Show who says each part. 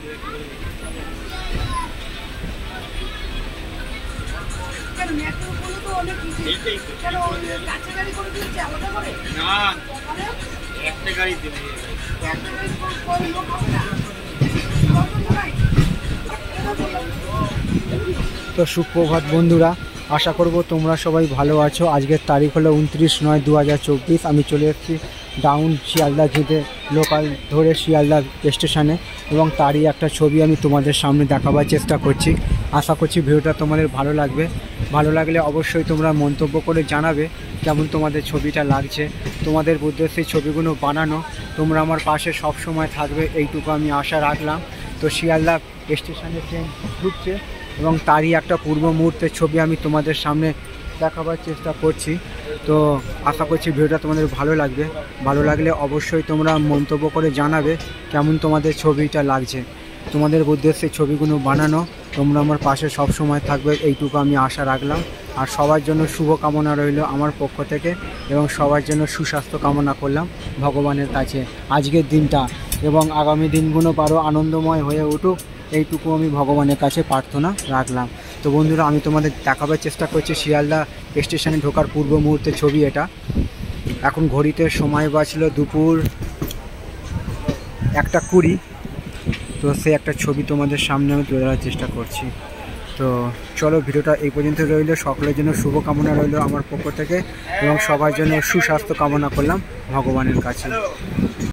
Speaker 1: তো সুপ্রভাত বন্ধুরা, আশা করব তোমরা সবাই ভালো আছো। আজকের তারিখ হলো 29/9/2024। আমি চলে এসেছি ডাউন শিয়ালদা ঘিতে লোকাল ধরে শিয়ালদা স্টেশনে, এবং তারই একটা ছবি আমি তোমাদের সামনে দেখাবার চেষ্টা করছি। আশা করছি ভিডিওটা তোমাদের ভালো লাগবে। ভালো লাগলে অবশ্যই তোমরা মন্তব্য করে জানাবে কেমন তোমাদের ছবিটা লাগছে। তোমাদের উদ্দেশ্যে ছবিগুলো বানানো, তোমরা আমার পাশে সব সময় থাকবে এইটুকু আমি আশা রাখলাম। তো শিয়ালদা স্টেশনে ট্রেন ঢুকছে এবং তারই একটা পূর্ব মুহূর্তের ছবি আমি তোমাদের সামনে দেখাবার চেষ্টা করছি। তো আশা করছি ভিডিওটা তোমাদের ভালো লাগবে। ভালো লাগলে অবশ্যই তোমরা মন্তব্য করে জানাবে কেমন তোমাদের ছবিটা লাগছে। তোমাদের উদ্দেশ্যে ছবিগুলো বানানো, তোমরা আমার পাশে সব সময় থাকবে এইটুকু আমি আশা রাখলাম। আর সবার জন্য শুভ কামনা রইল আমার পক্ষ থেকে, এবং সবার জন্য সুস্বাস্থ্য কামনা করলাম ভগবানের কাছে আজকের দিনটা, এবং আগামী দিনগুলো আরও আনন্দময় হয়ে উঠুক এইটুকু আমি ভগবানের কাছে প্রার্থনা রাখলাম। তো বন্ধুরা, আমি তোমাদের দেখাবার চেষ্টা করছি শিয়ালদা স্টেশনে ঢোকার পূর্ব মুহূর্তের ছবি এটা। এখন ঘড়িতে সময় বাজলো দুপুর 1:20। তো সে একটা ছবি তোমাদের সামনে আমি তুলে ধরার চেষ্টা করছি। তো চলো, ভিডিওটা এই পর্যন্ত রইল। সকলের জন্য শুভকামনা রইল আমার পক্ষ থেকে, এবং সবার জন্য সুস্বাস্থ্য কামনা করলাম ভগবানের কাছে।